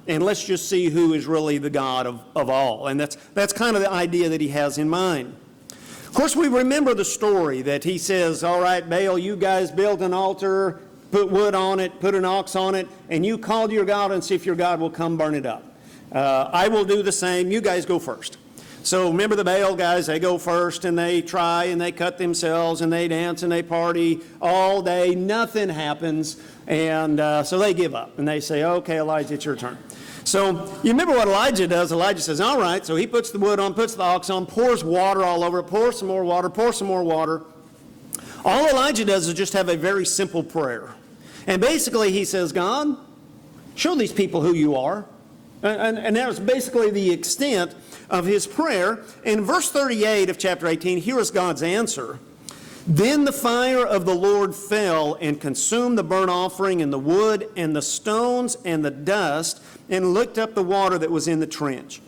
and let's just see who is really the God of all. And that's kind of the idea that he has in mind. Of course, we remember the story that he says, all right, Baal, you guys build an altar, put wood on it, put an ox on it, and you call to your God and see if your God will come burn it up. I will do the same. You guys go first. So remember the Baal guys, they go first and they try and they cut themselves and they dance and they party all day. Nothing happens. And so they give up and they say, okay, Elijah, it's your turn. So you remember what Elijah does. Elijah says, all right. So he puts the wood on, puts the ox on, pours water all over it, pours some more water, pours some more water. All Elijah does is just have a very simple prayer. And basically he says, God, show these people who you are. And that was basically the extent of his prayer. In verse 38 of chapter 18, here is God's answer. Then the fire of the Lord fell and consumed the burnt offering and the wood and the stones and the dust and licked up the water that was in the trench.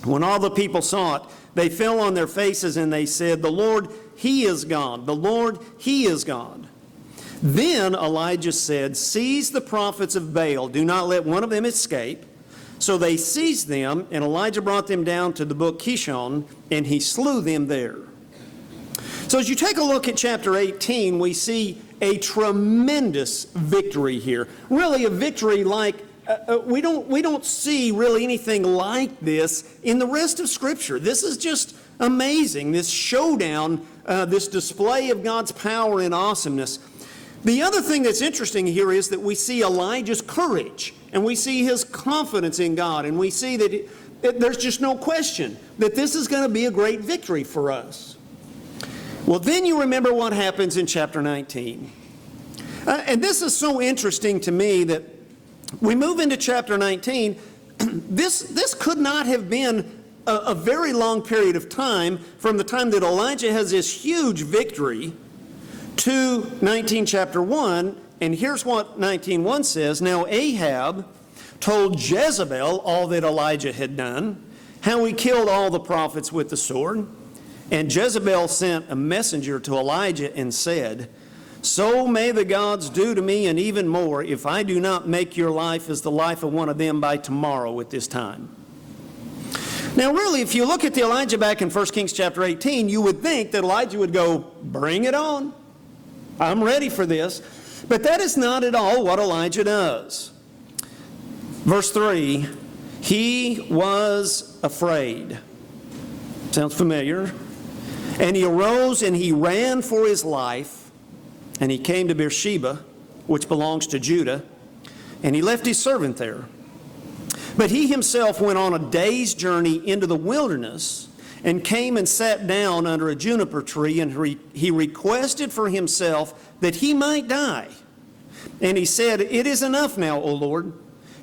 When all the people saw it, they fell on their faces and they said, the Lord, He is God. The Lord, He is God. Then Elijah said, seize the prophets of Baal. Do not let one of them escape. So they seized them, and Elijah brought them down to the brook Kishon, and he slew them there. So as you take a look at chapter 18, we see a tremendous victory here. Really a victory like, we don't see really anything like this in the rest of Scripture. This is just amazing, this showdown, this display of God's power and awesomeness. The other thing that's interesting here is that we see Elijah's courage, and we see his confidence in God, and we see that there's just no question that this is going to be a great victory for us. Well, then you remember what happens in chapter 19. And this is so interesting to me that we move into chapter 19. This could not have been a very long period of time from the time that Elijah has this huge victory to 19 chapter 1, and here's what 19:1 says. Now Ahab told Jezebel all that Elijah had done, how he killed all the prophets with the sword. And Jezebel sent a messenger to Elijah and said, so may the gods do to me and even more if I do not make your life as the life of one of them by tomorrow at this time. Now really, if you look at the Elijah back in 1 Kings chapter 18, you would think that Elijah would go, bring it on. I'm ready for this. But that is not at all what Elijah does. Verse 3, he was afraid. Sounds familiar. And he arose and he ran for his life, and he came to Beersheba, which belongs to Judah, and he left his servant there. But he himself went on a day's journey into the wilderness and came and sat down under a juniper tree, and he requested for himself that he might die. And he said, it is enough now, O Lord,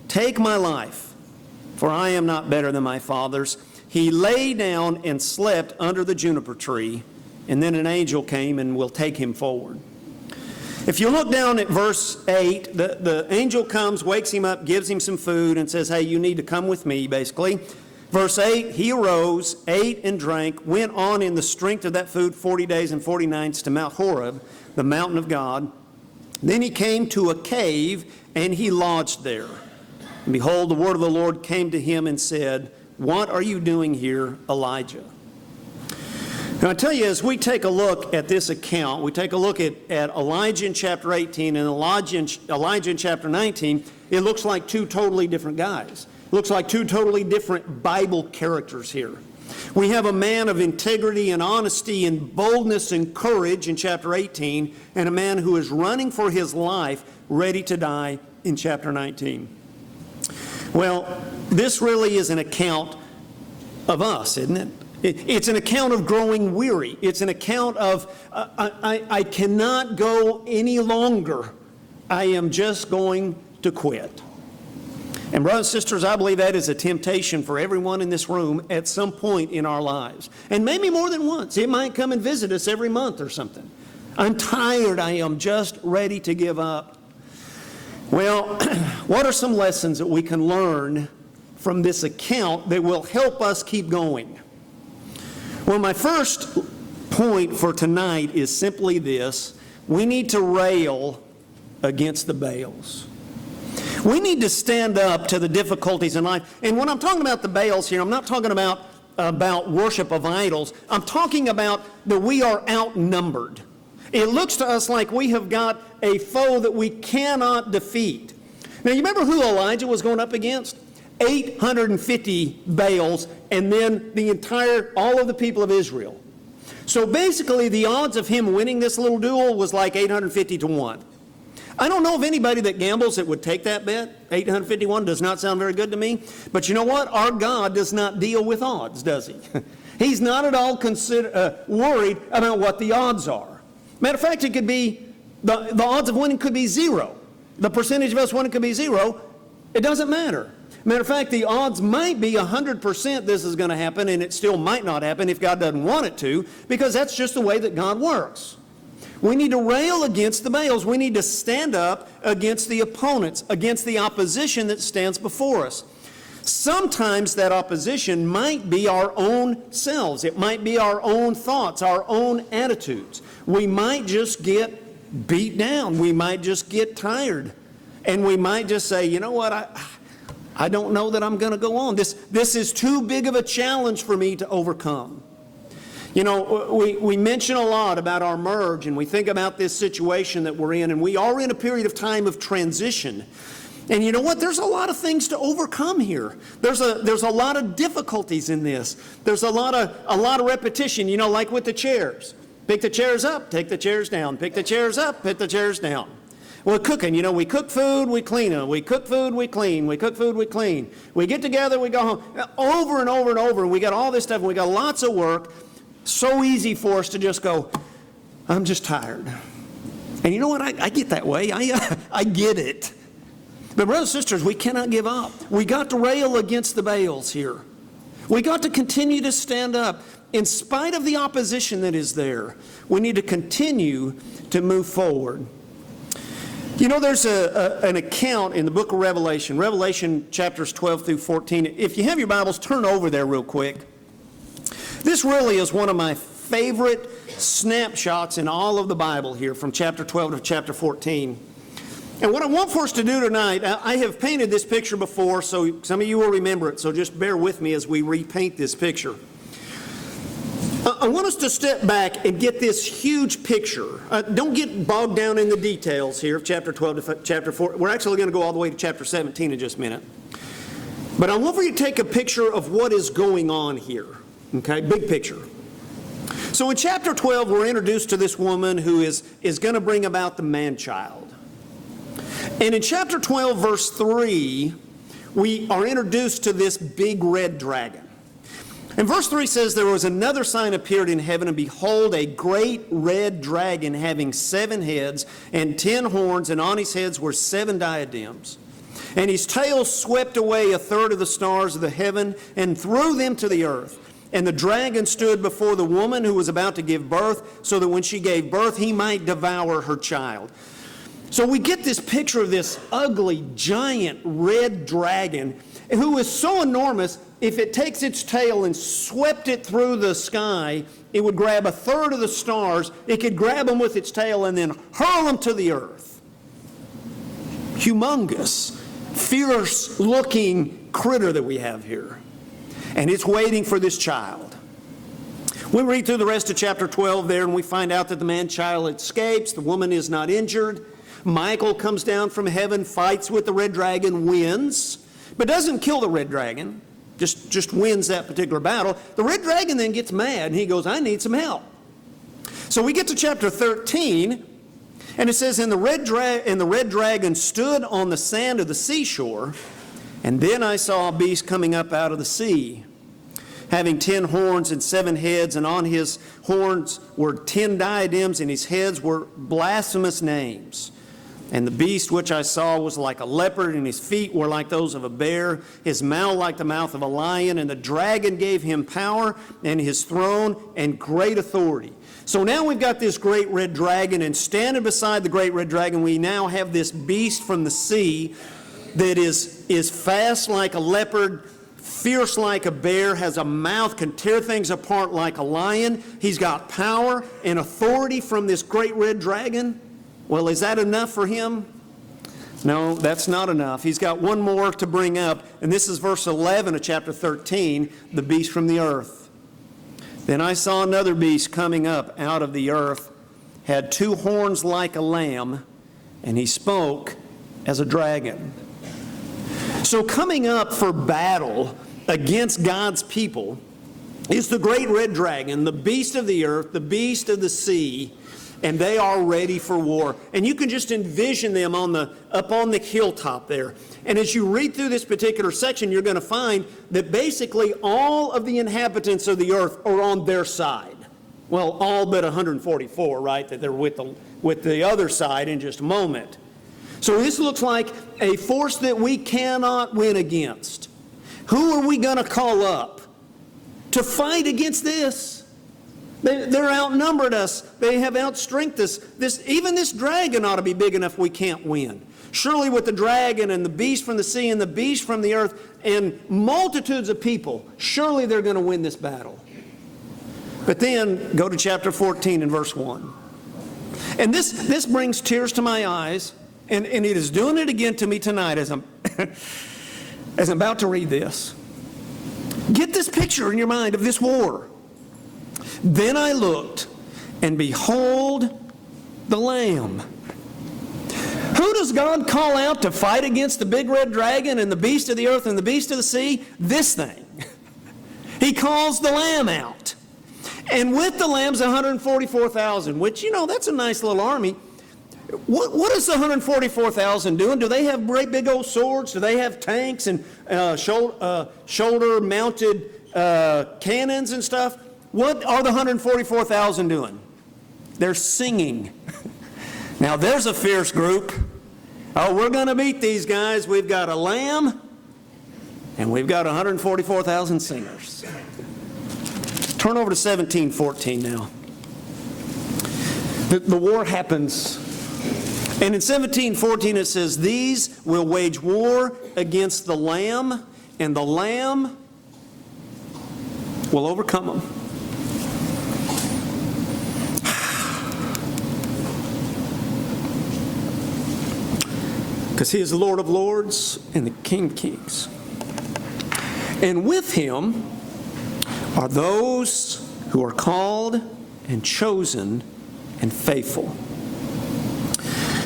take my life, for I am not better than my fathers. He lay down and slept under the juniper tree, and then an angel came and will take him forward. If you look down at verse 8, the angel comes, wakes him up, gives him some food, and says, hey, you need to come with me, basically. Verse 8, he arose, ate and drank, went on in the strength of that food 40 days and 40 nights to Mount Horeb, the mountain of God. Then he came to a cave, and he lodged there. And behold, the word of the Lord came to him and said, what are you doing here, Elijah? Now I tell you, as we take a look at this account, we take a look at Elijah in chapter 18 and Elijah in chapter 19, it looks like two totally different guys. It looks like two totally different Bible characters here. We have a man of integrity and honesty and boldness and courage in chapter 18, and a man who is running for his life, ready to die in chapter 19. Well, this really is an account of us, isn't it? It's an account of growing weary. It's an account of, I cannot go any longer. I am just going to quit. And brothers and sisters, I believe that is a temptation for everyone in this room at some point in our lives. And maybe more than once. It might come and visit us every month or something. I'm tired. I am just ready to give up. Well, what are some lessons that we can learn from this account that will help us keep going? Well, my first point for tonight is simply this. We need to rail against the Baals. We need to stand up to the difficulties in life. And when I'm talking about the Baals here, I'm not talking about worship of idols. I'm talking about that we are outnumbered. It looks to us like we have got a foe that we cannot defeat. Now, you remember who Elijah was going up against? 850 Baals, and then all of the people of Israel. So basically, the odds of him winning this little duel was like 850 to 1. I don't know of anybody that gambles that would take that bet. 851 does not sound very good to me. But you know what? Our God does not deal with odds, does he? He's not at all worried about what the odds are. Matter of fact, it could be, the odds of winning could be 0. The percentage of us winning could be 0. It doesn't matter. Matter of fact, the odds might be 100% this is going to happen, and it still might not happen if God doesn't want it to, because that's just the way that God works. We need to rail against the Baals. We need to stand up against the opponents, against the opposition that stands before us. Sometimes that opposition might be our own selves. It might be our own thoughts, our own attitudes. We might just get beat down. We might just get tired. And we might just say, you know what, I don't know that I'm going to go on. This is too big of a challenge for me to overcome. You know, we mention a lot about our merge, and we think about this situation that we're in, and we are in a period of time of transition. And you know what? There's a lot of things to overcome here. There's a lot of difficulties in this. There's a lot of repetition, you know, like with the chairs. Pick the chairs up, take the chairs down. Pick the chairs up, put the chairs down. Well, cooking, you know, we cook food, we clean it. We cook food, we clean. We cook food, we clean. We get together, we go home. Over and over and over, and we got all this stuff, and we got lots of work. So easy for us to just go, I'm just tired. And you know what? I get that way. I get it. But brothers and sisters, we cannot give up. We got to rail against the Baals here. We got to continue to stand up. In spite of the opposition that is there, we need to continue to move forward. You know, there's an account in the book of Revelation chapters 12 through 14. If you have your Bibles, turn over there real quick. This really is one of my favorite snapshots in all of the Bible here, from chapter 12 to chapter 14. And what I want for us to do tonight, I have painted this picture before, so some of you will remember it, so just bear with me as we repaint this picture. I want us to step back and get this huge picture. Don't get bogged down in the details here of chapter 12 to chapter 4. We're actually going to go all the way to chapter 17 in just a minute. But I want for you to take a picture of what is going on here. Okay, big picture. So in chapter 12, we're introduced to this woman who is going to bring about the man-child. And in chapter 12, verse 3, we are introduced to this big red dragon. And verse 3 says, there was another sign appeared in heaven, and behold, a great red dragon having 7 heads and 10 horns, and on his heads were 7 diadems. And his tail swept away 1/3 of the stars of the heaven and threw them to the earth. And the dragon stood before the woman who was about to give birth, so that when she gave birth, he might devour her child. So we get this picture of this ugly, giant, red dragon who is so enormous, if it takes its tail and swept it through the sky, it would grab 1/3 of the stars. It could grab them with its tail and then hurl them to the earth. Humongous, fierce-looking critter that we have here. And it's waiting for this child. We read through the rest of chapter 12 there, and we find out that the man-child escapes. The woman is not injured. Michael comes down from heaven, fights with the red dragon, wins, but doesn't kill the red dragon, just wins that particular battle. The red dragon then gets mad, and he goes, I need some help. So we get to chapter 13, and it says, and the red dragon stood on the sand of the seashore, and then I saw a beast coming up out of the sea, having 10 horns and 7 heads, and on his horns were 10 diadems, and his heads were blasphemous names. And the beast which I saw was like a leopard, and his feet were like those of a bear, his mouth like the mouth of a lion, and the dragon gave him power and his throne and great authority. So now we've got this great red dragon, and standing beside the great red dragon, we now have this beast from the sea that is fast like a leopard, fierce like a bear, has a mouth, can tear things apart like a lion. He's got power and authority from this great red dragon. Well, is that enough for him? No, that's not enough. He's got one more to bring up, and this is verse 11 of chapter 13, the beast from the earth. Then I saw another beast coming up out of the earth, had 2 horns like a lamb, and he spoke as a dragon. So coming up for battle against God's people is the great red dragon, the beast of the earth, the beast of the sea, and they are ready for war. And you can just envision them up on the hilltop there. And as you read through this particular section, you're going to find that basically all of the inhabitants of the earth are on their side. Well, all but 144, right? That they're with the other side in just a moment. So this looks like a force that we cannot win against. Who are we going to call up to fight against this? They're outnumbered us. They have outstrengthened us. Even this dragon ought to be big enough we can't win. Surely with the dragon and the beast from the sea and the beast from the earth and multitudes of people, surely they're going to win this battle. But then go to chapter 14 and verse 1. And this brings tears to my eyes, and it is doing it again to me tonight as I'm about to read this. Get this picture in your mind of this war. Then I looked, and behold, the Lamb. Who does God call out to fight against the big red dragon and the beast of the earth and the beast of the sea? This thing. He calls the Lamb out. And with the Lamb's 144,000, which, that's a nice little army. What is the 144,000 doing? Do they have great big old swords? Do they have tanks and shoulder-mounted cannons and stuff? What are the 144,000 doing? They're singing. Now there's a fierce group. Oh, we're going to beat these guys. We've got a lamb, and we've got 144,000 singers. Turn over to 17:14 now. The war happens. And in 17:14 it says, these will wage war against the Lamb, and the Lamb will overcome them. Because he is the Lord of lords and the King of kings. And with him are those who are called and chosen and faithful.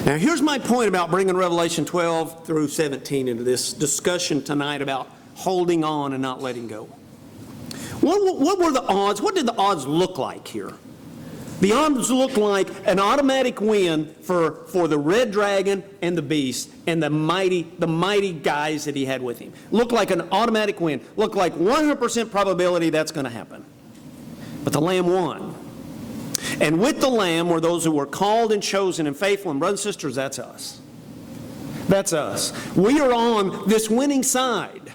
Now here's my point about bringing Revelation 12 through 17 into this discussion tonight about holding on and not letting go. What were the odds? What did the odds look like here? The odds looked like an automatic win for the red dragon and the beast and the mighty guys that he had with him. Looked like an automatic win. Looked like 100% probability that's going to happen. But the Lamb won. And with the Lamb were those who were called and chosen and faithful. And brothers and sisters, that's us. That's us. We are on this winning side.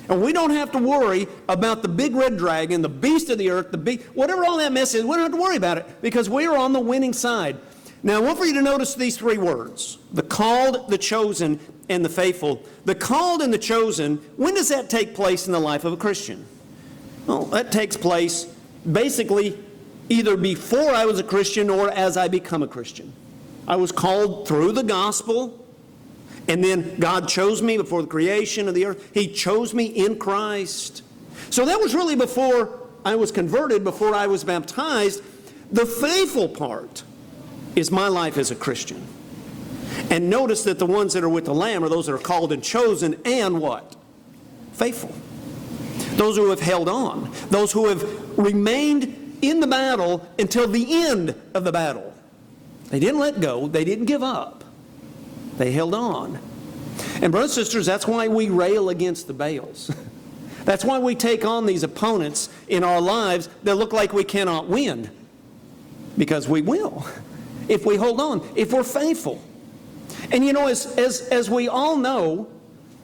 And we don't have to worry about the big red dragon, the beast of the earth, whatever all that mess is. We don't have to worry about it because we are on the winning side. Now, I want for you to notice these 3 words: the called, the chosen, and the faithful. The called and the chosen, when does that take place in the life of a Christian? Well, that takes place basically either before I was a Christian or as I become a Christian. I was called through the gospel. And then God chose me before the creation of the earth. He chose me in Christ. So that was really before I was converted, before I was baptized. The faithful part is my life as a Christian. And notice that the ones that are with the Lamb are those that are called and chosen and what? Faithful. Those who have held on. Those who have remained in the battle until the end of the battle. They didn't let go. They didn't give up. They held on. And brothers and sisters, that's why we rail against the Baals. That's why we take on these opponents in our lives that look like we cannot win. Because we will. If we hold on. If we're faithful. And as we all know,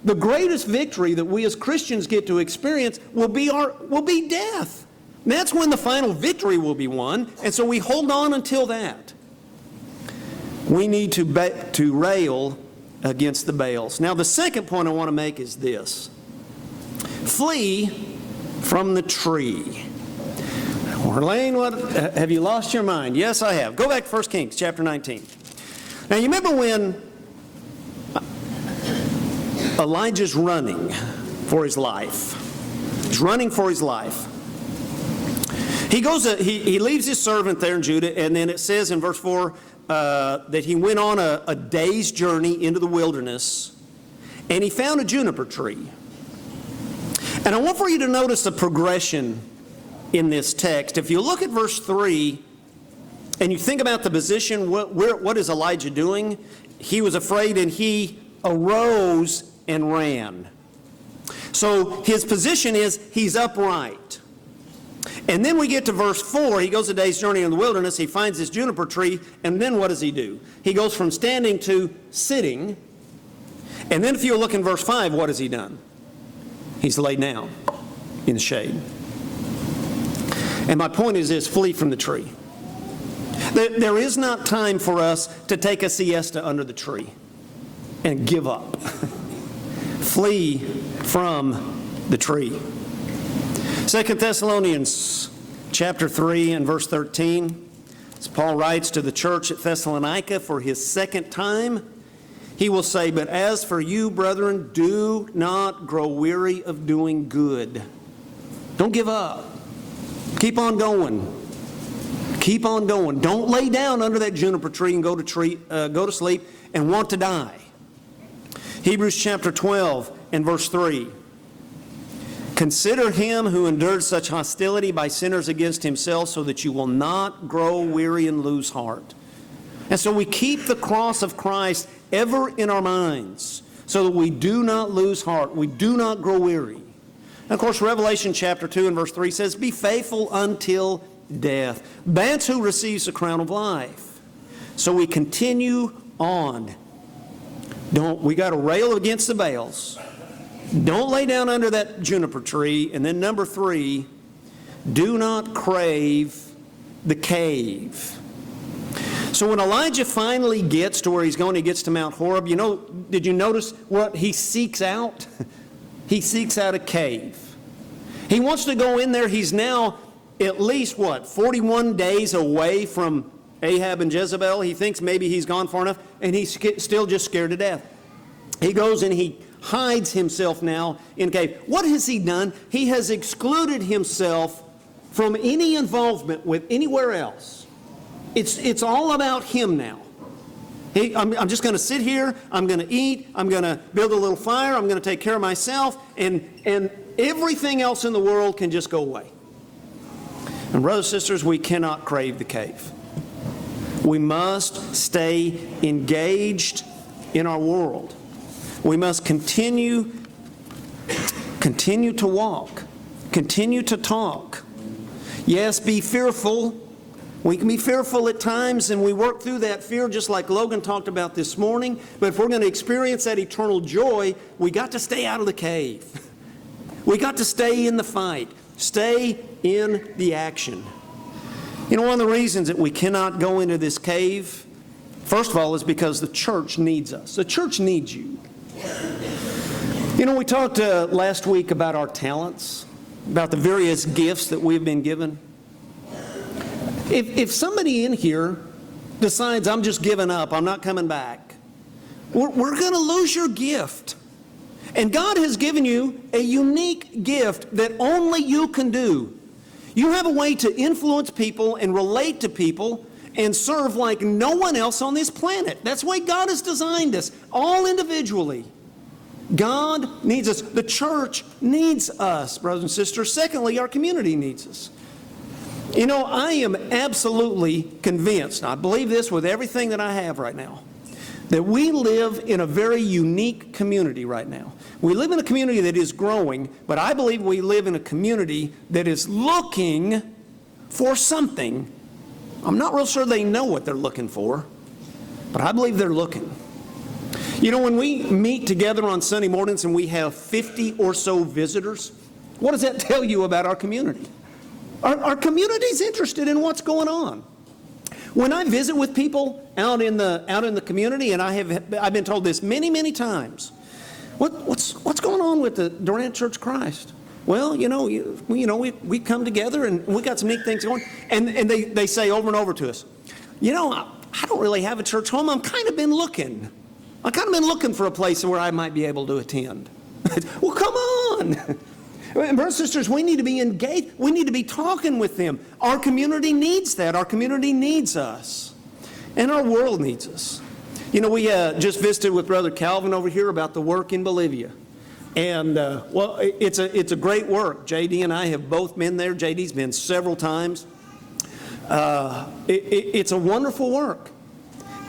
the greatest victory that we as Christians get to experience will be death. And that's when the final victory will be won. And so we hold on until that. We need to rail against the Baals. Now, the second point I want to make is this. Flee from the tree. Layne, have you lost your mind? Yes, I have. Go back to 1 Kings chapter 19. Now, you remember when Elijah's running for his life. He's running for his life. He leaves his servant there in Judah, and then it says in verse 4 that he went on a day's journey into the wilderness, and he found a juniper tree. And I want for you to notice the progression in this text. If you look at verse 3, and you think about the position, what is Elijah doing? He was afraid, and he arose and ran. So his position is he's upright. And then we get to verse 4. He goes a day's journey in the wilderness. He finds this juniper tree. And then what does he do? He goes from standing to sitting. And then if you look in verse 5, what has he done? He's laid down in the shade. And my point is this: flee from the tree. There is not time for us to take a siesta under the tree and give up. Flee from the tree. 2 Thessalonians chapter 3 and verse 13, as Paul writes to the church at Thessalonica for his second time, he will say, "But as for you, brethren, do not grow weary of doing good." Don't give up. Keep on going. Keep on going. Don't lay down under that juniper tree and go to sleep and want to die. Hebrews chapter 12 and verse 3. Consider him who endured such hostility by sinners against himself, so that you will not grow weary and lose heart. And so we keep the cross of Christ ever in our minds, so that we do not lose heart, we do not grow weary. And of course, Revelation chapter 2 and verse 3 says, "Be faithful until death." That's who receives the crown of life. So we continue on. We got to rail against the Baals. Don't lay down under that juniper tree. And then number 3, do not crave the cave. So when Elijah finally gets to where he's going, he gets to Mount Horeb, did you notice what he seeks out? He seeks out a cave. He wants to go in there. He's now at least, 41 days away from Ahab and Jezebel. He thinks maybe he's gone far enough, and he's still just scared to death. He goes and he hides himself now in a cave. What has he done? He has excluded himself from any involvement with anywhere else. It's all about him now. I'm just going to sit here, I'm going to eat, I'm going to build a little fire, I'm going to take care of myself, and everything else in the world can just go away. And brothers and sisters, we cannot crave the cave. We must stay engaged in our world. We must continue to walk, continue to talk. Yes, be fearful. We can be fearful at times, and we work through that fear just like Logan talked about this morning. But if we're going to experience that eternal joy, we got to stay out of the cave. We got to stay in the fight. Stay in the action. One of the reasons that we cannot go into this cave, first of all, is because the church needs us. The church needs you. We talked last week about our talents, about the various gifts that we've been given. If somebody in here decides, "I'm just giving up, I'm not coming back," we're going to lose your gift. And God has given you a unique gift that only you can do. You have a way to influence people and relate to people and serve like no one else on this planet. That's why God has designed us, all individually. God needs us. The church needs us, brothers and sisters. Secondly, our community needs us. I am absolutely convinced, I believe this with everything that I have right now, that we live in a very unique community right now. We live in a community that is growing, but I believe we live in a community that is looking for something. I'm not real sure they know what they're looking for, but I believe they're looking. When we meet together on Sunday mornings and we have 50 or so visitors, what does that tell you about our community? Our community's interested in what's going on. When I visit with people out in the community, and I've been told this many, many times, what's going on with the Durant Church Christ? Well, we come together and we got some neat things going, and they say over and over to us, I don't really have a church home. I've kind of been looking. I've kind of been looking for a place where I might be able to attend. Well, come on. Brothers and sisters, we need to be engaged. We need to be talking with them. Our community needs that. Our community needs us. And our world needs us. You know, we just visited with Brother Calvin over here about the work in Bolivia. And, well, it's a great work. J.D. and I have both been there. J.D.'s been several times. It's a wonderful work.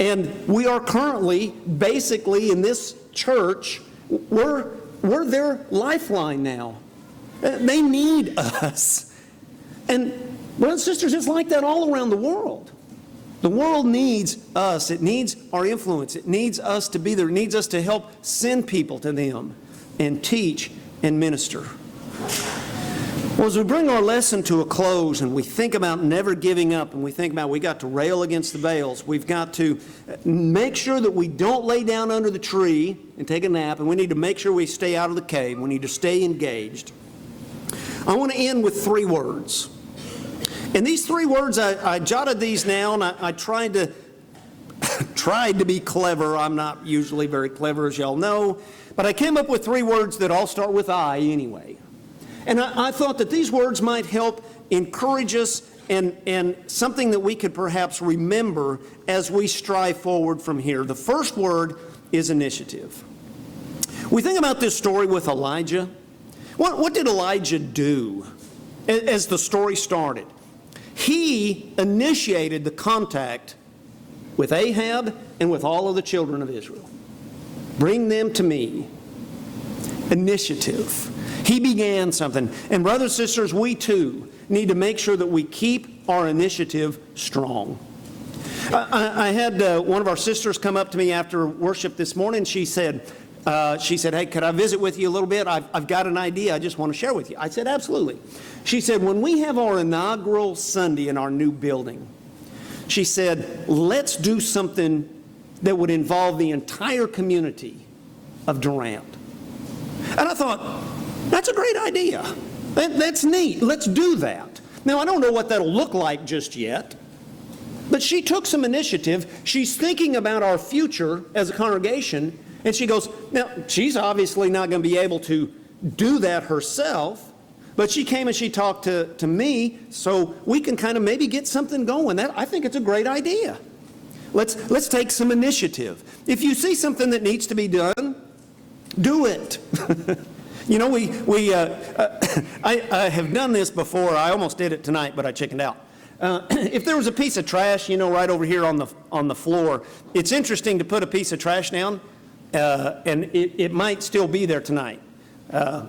And we are currently, basically, in this church, we're their lifeline now. They need us. And brothers and sisters, it's like that all around the world. The world needs us. It needs our influence. It needs us to be there. It needs us to help send people to them and teach and minister. Well, as we bring our lesson to a close and we think about never giving up and we think about we got to rail against the Baals, we've got to make sure that we don't lay down under the tree and take a nap, and we need to make sure we stay out of the cave. We need to stay engaged. I want to end with 3 words. And these 3 words, I jotted these down. I tried to be clever. I'm not usually very clever, as y'all know. But I came up with 3 words that all start with I anyway. And I thought that these words might help encourage us and something that we could perhaps remember as we strive forward from here. The first word is initiative. We think about this story with Elijah. What did Elijah do as the story started? He initiated the contact with Ahab and with all of the children of Israel. Bring them to me. Initiative. He began something. And brothers and sisters, we too need to make sure that we keep our initiative strong. I had one of our sisters come up to me after worship this morning. She said, hey, could I visit with you a little bit? I've got an idea I just want to share with you. I said, absolutely. She said, when we have our inaugural Sunday in our new building, she said, let's do something that would involve the entire community of Durant. And I thought, that's a great idea. That's neat. Let's do that. Now, I don't know what that'll look like just yet, but she took some initiative. She's thinking about our future as a congregation, and she goes, now, she's obviously not going to be able to do that herself, but she came and she talked to me, so we can kind of maybe get something going. I think it's a great idea. Let's take some initiative. If you see something that needs to be done, do it. You know, I have done this before. I almost did it tonight, but I chickened out. If there was a piece of trash, you know, right over here on the floor, it's interesting to put a piece of trash down, and it might still be there tonight.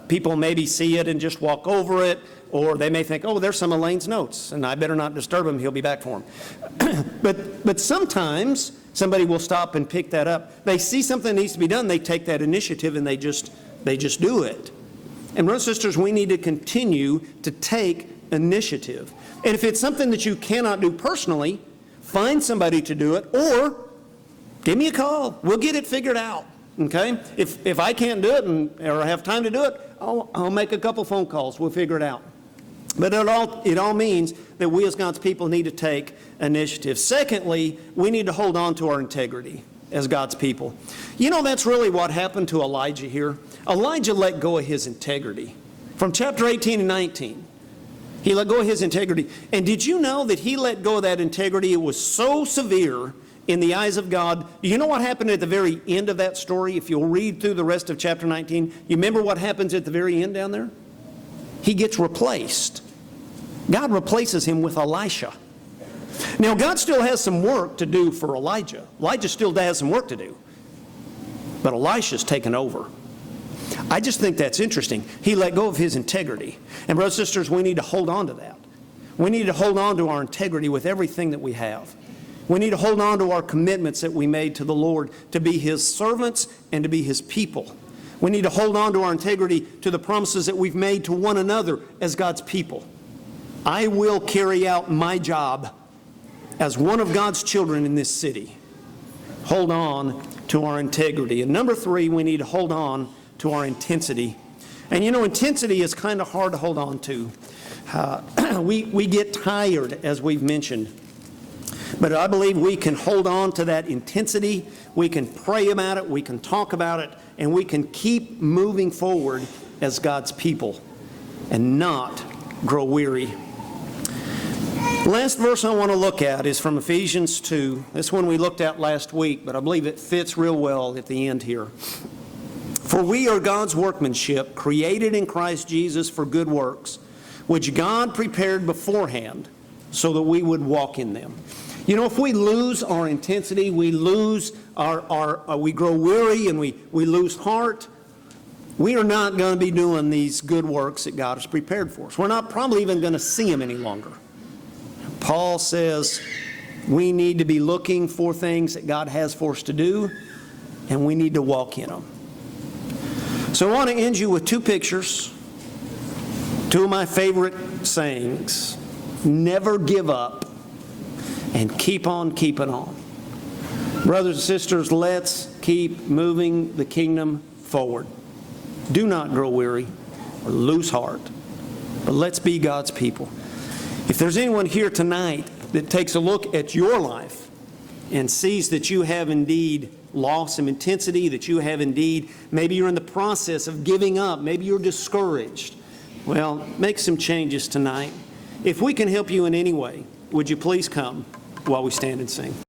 People maybe see it and just walk over it, or they may think, oh, there's some of Layne's notes, and I better not disturb him. He'll be back for them. But sometimes somebody will stop and pick that up. They see something that needs to be done, they take that initiative, and they just do it. And brothers and sisters, we need to continue to take initiative. And if it's something that you cannot do personally, find somebody to do it, or give me a call. We'll get it figured out. Okay? If I can't do it or have time to do it, I'll make a couple phone calls. We'll figure it out. But it all means that we as God's people need to take initiative. Secondly, we need to hold on to our integrity as God's people. You know, that's really what happened to Elijah here. Elijah let go of his integrity. From chapter 18 and 19, he let go of his integrity. And did you know that he let go of that integrity? It was so severe in the eyes of God. Do you know what happened at the very end of that story? If you'll read through the rest of chapter 19, you remember what happens at the very end down there? He gets replaced. God replaces him with Elisha. Now, God still has some work to do for Elijah. Elijah still has some work to do. But Elisha's taken over. I just think that's interesting. He let go of his integrity. And brothers and sisters, we need to hold on to that. We need to hold on to our integrity with everything that we have. We need to hold on to our commitments that we made to the Lord to be His servants and to be His people. We need to hold on to our integrity to the promises that we've made to one another as God's people. I will carry out my job as one of God's children in this city. Hold on to our integrity. And number 3, we need to hold on to our intensity. And you know, intensity is kind of hard to hold on to. We get tired, as we've mentioned. But I believe we can hold on to that intensity. We can pray about it, we can talk about it, and we can keep moving forward as God's people and not grow weary. Last verse I want to look at is from Ephesians 2. This one we looked at last week, but I believe it fits real well at the end here. For we are God's workmanship, created in Christ Jesus for good works, which God prepared beforehand so that we would walk in them. You know, if we lose our intensity, we lose we grow weary and we lose heart, we are not going to be doing these good works that God has prepared for us. We're not probably even going to see them any longer. Paul says we need to be looking for things that God has for us to do, and we need to walk in them. So I want to end you with two pictures, two of my favorite sayings. Never give up and keep on keeping on. Brothers and sisters, let's keep moving the kingdom forward. Do not grow weary or lose heart, but let's be God's people. If there's anyone here tonight that takes a look at your life and sees that you have indeed lost some intensity, that you have indeed, maybe you're in the process of giving up, maybe you're discouraged, well, make some changes tonight. If we can help you in any way, would you please come while we stand and sing?